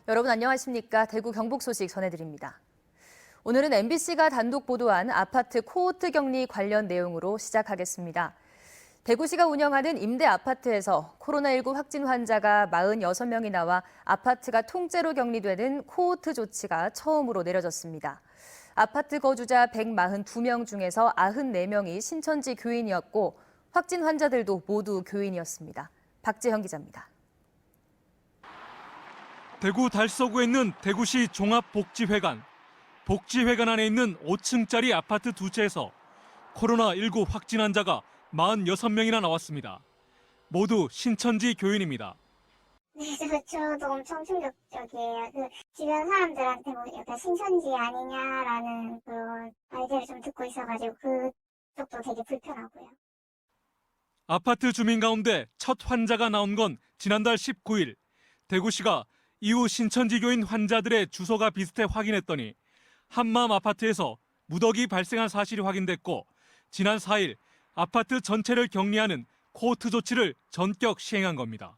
여러분 안녕하십니까? 대구 경북 소식 전해드립니다. 오늘은 MBC가 단독 보도한 아파트 코호트 격리 관련 내용으로 시작하겠습니다. 대구시가 운영하는 임대 아파트에서 코로나19 확진 환자가 46명이 나와 아파트가 통째로 격리되는 코호트 조치가 처음으로 내려졌습니다. 아파트 거주자 142명 중에서 94명이 신천지 교인이었고 확진 환자들도 모두 교인이었습니다. 박재현 기자입니다. 대구 달서구에 있는 대구시 종합복지회관. 복지회관 안에 있는 5층짜리 아파트 두 채에서 코로나19 확진 환자가 46명이나 나왔습니다. 모두 신천지 교인입니다. 네, 저도 엄청 충격적이에요. 주변 사람들한테 뭐 약간 신천지 아니냐라는 그런 말들을 좀 듣고 있어가지고 그쪽도 되게 불편하고요. 아파트 주민 가운데 첫 환자가 나온 건 지난달 19일. 대구시가 이후 신천지 교인 환자들의 주소가 비슷해 확인했더니 한마음 아파트에서 무더기 발생한 사실이 확인됐고 지난 4일 아파트 전체를 격리하는 코호트 조치를 전격 시행한 겁니다.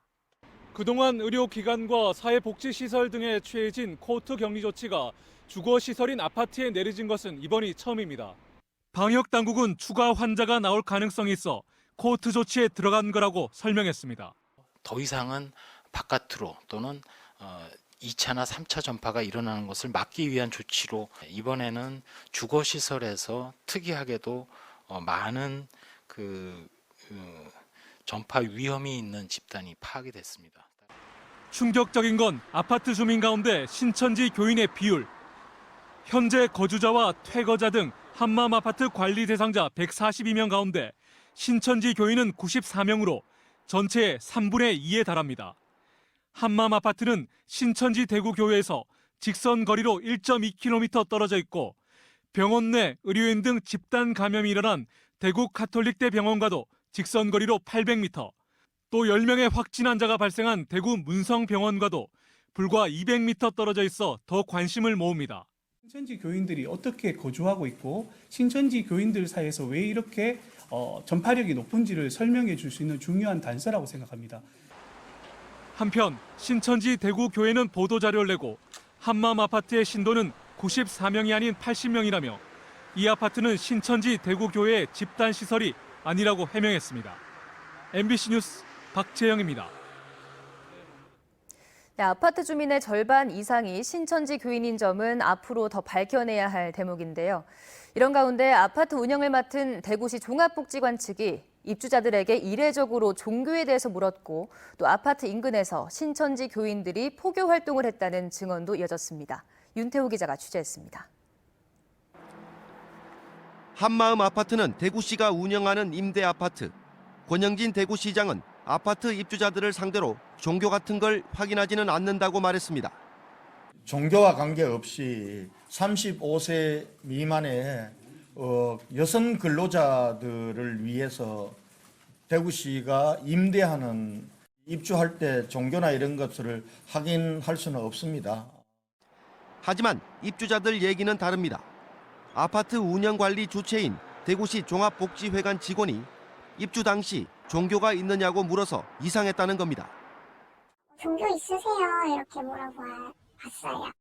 그동안 의료기관과 사회복지시설 등에 취해진 코호트 격리 조치가 주거시설인 아파트에 내려진 것은 이번이 처음입니다. 방역당국은 추가 환자가 나올 가능성이 있어 코호트 조치에 들어간 거라고 설명했습니다. 더 이상은 바깥으로 또는 2차나 3차 전파가 일어나는 것을 막기 위한 조치로 이번에는 주거시설에서 특이하게도 많은 전파 위험이 있는 집단이 파악이 됐습니다. 충격적인 건 아파트 주민 가운데 신천지 교인의 비율. 현재 거주자와 퇴거자 등 한마음 아파트 관리 대상자 142명 가운데 신천지 교인은 94명으로 전체의 3분의 2에 달합니다. 한마음 아파트는 신천지 대구교회에서 직선 거리로 1.2km 떨어져 있고 병원 내 의료인 등 집단 감염이 일어난 대구 카톨릭대 병원과도 직선 거리로 800m, 또 10명의 확진 환자가 발생한 대구 문성병원과도 불과 200m 떨어져 있어 더 관심을 모읍니다. 신천지 교인들이 어떻게 거주하고 있고 신천지 교인들 사이에서 왜 이렇게 전파력이 높은지를 설명해 줄 수 있는 중요한 단서라고 생각합니다. 한편 신천지 대구교회는 보도자료를 내고 한마음 아파트의 신도는 94명이 아닌 80명이라며 이 아파트는 신천지 대구교회의 집단시설이 아니라고 해명했습니다. MBC 뉴스 박재영입니다. 네, 아파트 주민의 절반 이상이 신천지 교인인 점은 앞으로 더 밝혀내야 할 대목인데요. 이런 가운데 아파트 운영을 맡은 대구시 종합복지관 측이 입주자들에게 이례적으로 종교에 대해서 물었고 또 아파트 인근에서 신천지 교인들이 포교 활동을 했다는 증언도 이어졌습니다. 윤태호 기자가 취재했습니다. 한마음 아파트는 대구시가 운영하는 임대 아파트. 권영진 대구시장은 아파트 입주자들을 상대로 종교 같은 걸 확인하지는 않는다고 말했습니다. 종교와 관계없이 35세 미만의 여성 근로자들을 위해서 대구시가 임대하는 입주할 때 종교나 이런 것을 확인할 수는 없습니다. 하지만 입주자들 얘기는 다릅니다. 아파트 운영관리 주체인 대구시 종합복지회관 직원이 입주 당시 종교가 있느냐고 물어서 이상했다는 겁니다. 종교 있으세요? 이렇게 물어봤어요.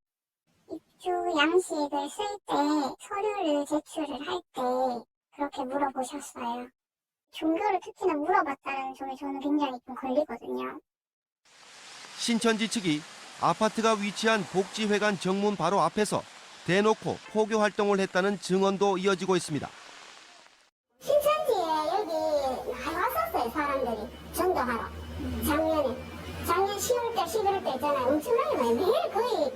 입주 양식을 쓸 때 서류를 제출을 할 때 그렇게 물어보셨어요. 종교를 특히나 물어봤다는 점에 저는 굉장히 좀 걸리거든요. 신천지 측이 아파트가 위치한 복지회관 정문 바로 앞에서 대놓고 포교 활동을 했다는 증언도 이어지고 있습니다. 신천지에 여기 많이 왔었어요, 사람들이. 전도하러. 작년 10월 때, 11월 때 있잖아요. 엄청나게 많이 매일 거의.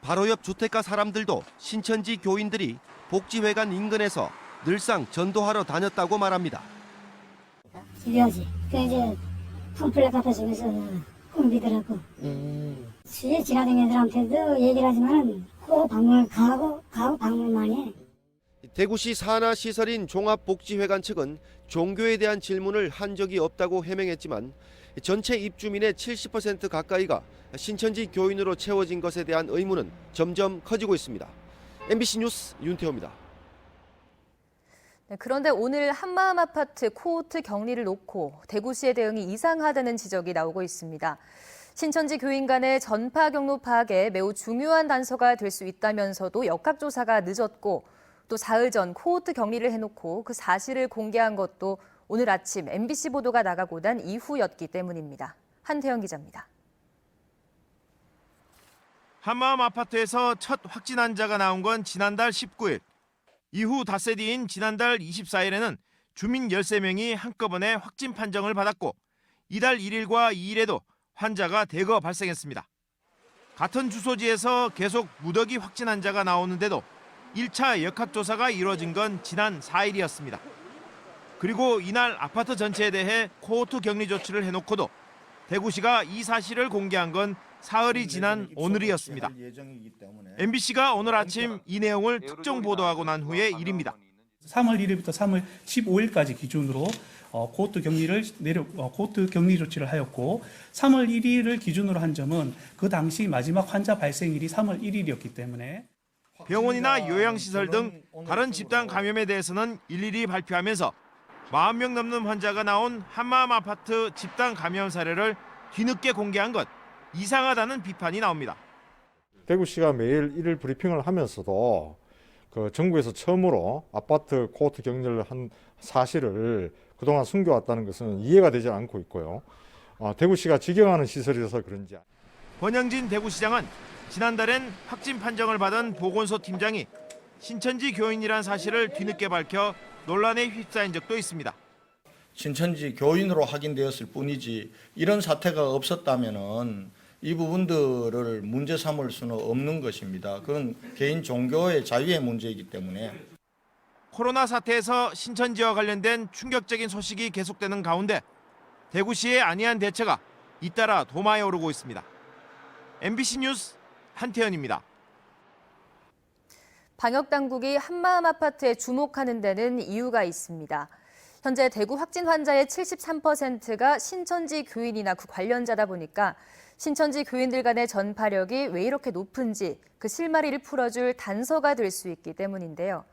바로 옆 주택가 사람들도 신천지 교인들이 복지회관 인근에서 늘상 전도하러 다녔다고 말합니다. 집이야지. 그 이제 팜플렛 갖다 주면서 옮기더라고. 주위에 지나다니는 애들한테도 얘기를 하지만 꼭 방문을 가고 방문만 해. 대구시 산하시설인 종합복지회관 측은 종교에 대한 질문을 한 적이 없다고 해명했지만 전체 입주민의 70% 가까이가 신천지 교인으로 채워진 것에 대한 의문은 점점 커지고 있습니다. MBC 뉴스 윤태호입니다. 네, 그런데 오늘 한마음 아파트 코호트 격리를 놓고 대구시의 대응이 이상하다는 지적이 나오고 있습니다. 신천지 교인 간의 전파 경로 파악에 매우 중요한 단서가 될 수 있다면서도 역학조사가 늦었고 또 사흘 전 코호트 격리를 해놓고 그 사실을 공개한 것도 오늘 아침 MBC 보도가 나가고 난 이후였기 때문입니다. 한태영 기자입니다. 한마음 아파트에서 첫 확진 환자가 나온 건 지난달 19일. 이후 닷새 뒤인 지난달 24일에는 주민 13명이 한꺼번에 확진 판정을 받았고 이달 1일과 2일에도 환자가 대거 발생했습니다. 같은 주소지에서 계속 무더기 확진 환자가 나오는데도 1차 역학조사가 이루어진 건 지난 4일이었습니다. 그리고 이날 아파트 전체에 대해 코호트 격리 조치를 해놓고도 대구시가 이 사실을 공개한 건 사흘이 지난 오늘이었습니다. MBC가 오늘 아침 이 내용을 특정 보도하고 난 후의 일입니다. 3월 1일부터 3월 15일까지 기준으로 코호트 격리 조치를 하였고 3월 1일을 기준으로 한 점은 그 당시 마지막 환자 발생일이 3월 1일이었기 때문에 병원이나 요양시설 등 다른 집단 감염에 대해서는 일일이 발표하면서 40명 넘는 환자가 나온 한마음 아파트 집단 감염 사례를 뒤늦게 공개한 것 이상하다는 비판이 나옵니다. 대구시가 매일 일일 브리핑을 하면서도 그 정부에서 처음으로 아파트 코호트 격리를 한 사실을 그동안 숨겨왔다는 것은 이해가 되지 않고 있고요. 대구시가 직영하는 시설이라서 그런지. 권영진 대구시장은 지난달엔 확진 판정을 받은 보건소 팀장이 신천지 교인이란 사실을 뒤늦게 밝혀 논란에 휩싸인 적도 있습니다. 신천지 교인으로 확인되었을 뿐이지 이런 사태가 없었다면은 이 부분들을 문제 삼을 수는 없는 것입니다. 그건 개인 종교의 자유의 문제이기 때문에. 코로나 사태에서 신천지와 관련된 충격적인 소식이 계속되는 가운데 대구시의 안이한 대처가 잇따라 도마에 오르고 있습니다. MBC 뉴스 한태현입니다. 방역당국이 한마음 아파트에 주목하는 데는 이유가 있습니다. 현재 대구 확진 환자의 73%가 신천지 교인이나 그 관련자다 보니까 신천지 교인들 간의 전파력이 왜 이렇게 높은지 그 실마리를 풀어줄 단서가 될 수 있기 때문인데요.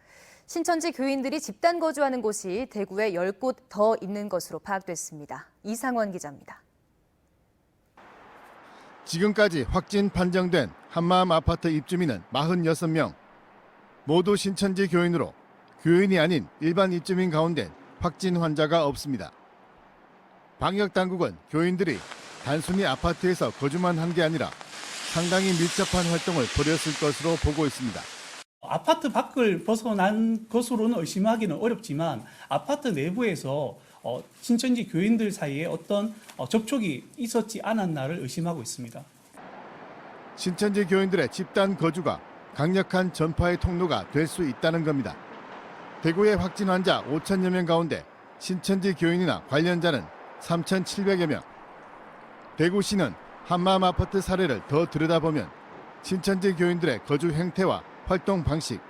신천지 교인들이 집단 거주하는 곳이 대구에 10곳 더 있는 것으로 파악됐습니다. 이상원 기자입니다. 지금까지 확진 판정된 한마음 아파트 입주민은 46명. 모두 신천지 교인으로 교인이 아닌 일반 입주민 가운데 확진 환자가 없습니다. 방역당국은 교인들이 단순히 아파트에서 거주만 한 게 아니라 상당히 밀접한 활동을 벌였을 것으로 보고 있습니다. 아파트 밖을 벗어난 것으로는 의심하기는 어렵지만 아파트 내부에서 신천지 교인들 사이에 어떤 접촉이 있었지 않았나를 의심하고 있습니다. 신천지 교인들의 집단 거주가 강력한 전파의 통로가 될 수 있다는 겁니다. 대구의 확진 환자 5천여 명 가운데 신천지 교인이나 관련자는 3,700여 명. 대구시는 한마음 아파트 사례를 더 들여다보면 신천지 교인들의 거주 행태와 활동 방식,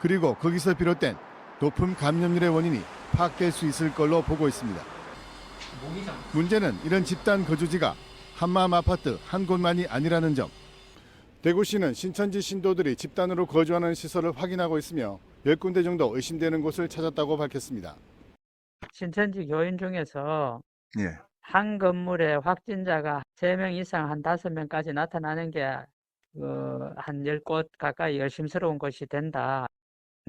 그리고 거기서 비롯된 높은 감염률의 원인이 파악될 수 있을 걸로 보고 있습니다. 문제는 이런 집단 거주지가 한마음 아파트 한 곳만이 아니라는 점. 대구시는 신천지 신도들이 집단으로 거주하는 시설을 확인하고 있으며 10군데 정도 의심되는 곳을 찾았다고 밝혔습니다. 신천지 교인 중에서 한 건물에 확진자가 3명 이상 한 5명까지 나타나는 게 한 10곳 가까이 의심스러운 곳이 된다.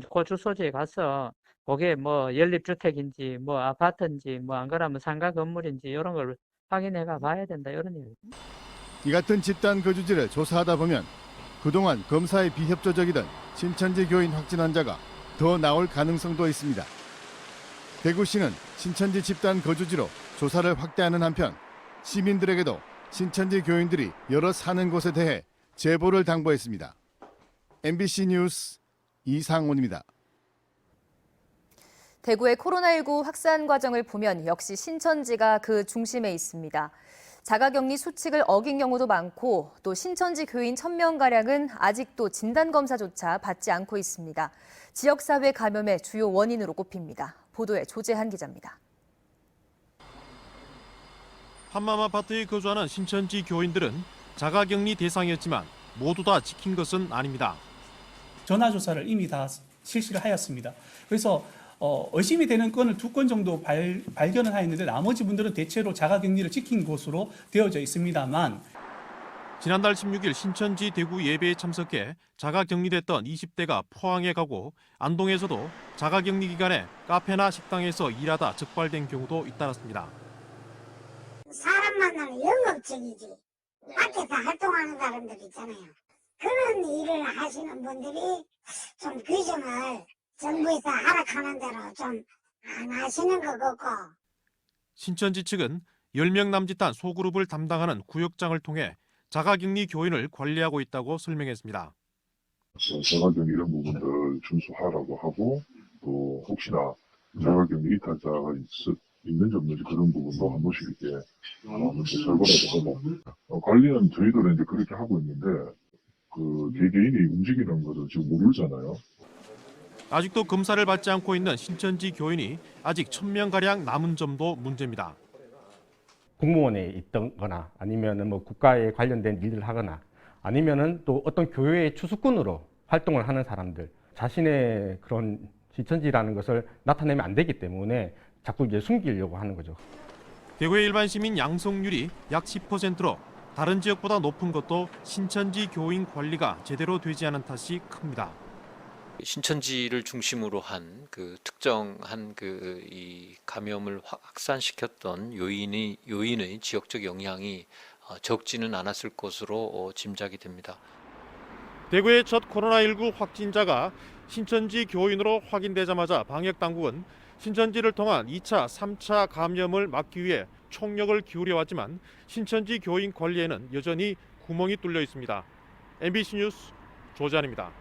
그 주소지에 가서 그게 뭐 연립주택인지 뭐 아파트인지 뭐 안 그러면 상가 건물인지 이런 걸 확인해가 봐야 된다 이런 얘기입니다. 이 같은 집단 거주지를 조사하다 보면 그동안 검사에 비협조적이던 신천지 교인 확진 환자가 더 나올 가능성도 있습니다. 대구시는 신천지 집단 거주지로 조사를 확대하는 한편 시민들에게도 신천지 교인들이 여러 사는 곳에 대해 제보를 당부했습니다. MBC 뉴스 이상훈입니다. 대구의 코로나19 확산 과정을 보면 역시 신천지가 그 중심에 있습니다. 자가격리 수칙을 어긴 경우도 많고 또 신천지 교인 1,000명가량은 아직도 진단검사조차 받지 않고 있습니다. 지역사회 감염의 주요 원인으로 꼽힙니다. 보도에 조재한 기자입니다. 한마음 아파트에 거주하는 신천지 교인들은 자가격리 대상이었지만 모두 다 지킨 것은 아닙니다. 전화조사를 이미 다 실시를 하였습니다. 그래서 의심이 되는 건을 2건 정도 발견을 하였는데 나머지 분들은 대체로 자가격리를 지킨 것으로 되어져 있습니다만 지난달 16일 신천지 대구 예배에 참석해 자가격리됐던 20대가 포항에 가고 안동에서도 자가격리 기간에 카페나 식당에서 일하다 적발된 경우도 잇따랐습니다. 사람 만나면 영업적이지. 밖에서 활동하는 사람들 있잖아요. 그런 일을 하시는 분들이 좀 규정을 정부에서 하락하는 대로 좀 안 하시는 것 같고. 신천지 측은 10명 남짓한 소그룹을 담당하는 구역장을 통해 자가격리 교인을 관리하고 있다고 설명했습니다. 자가격리 이런 부분들 준수하라고 하고 또 혹시나 자가격리 이탈자가 있는지 없는지 그런 부분도 한 번씩 이렇게 먼저 절거라도 하고 관리는 저희들은 이제 그렇게 하고 있는데 그 개개인이 움직이는 것을 지금 모르잖아요. 아직도 검사를 받지 않고 있는 신천지 교인이 아직 1000명가량 남은 점도 문제입니다. 공무원에 있거나 아니면은 뭐 국가에 관련된 일을 하거나 아니면은 또 어떤 교회의 추수꾼으로 활동을 하는 사람들 자신의 그런 신천지라는 것을 나타내면 안 되기 때문에 자꾸 이제 숨기려고 하는 거죠. 대구의 일반 시민 양성률이 약 10%로 다른 지역보다 높은 것도 신천지 교인 관리가 제대로 되지 않은 탓이 큽니다. 신천지를 중심으로 한 그 특정한 이 감염을 확산시켰던 요인의 지역적 영향이 적지는 않았을 것으로 짐작이 됩니다. 대구의 첫 코로나19 확진자가 신천지 교인으로 확인되자마자 방역당국은 신천지를 통한 2차, 3차 감염을 막기 위해 총력을 기울여왔지만 신천지 교인 관리에는 여전히 구멍이 뚫려 있습니다. MBC 뉴스 조지환입니다.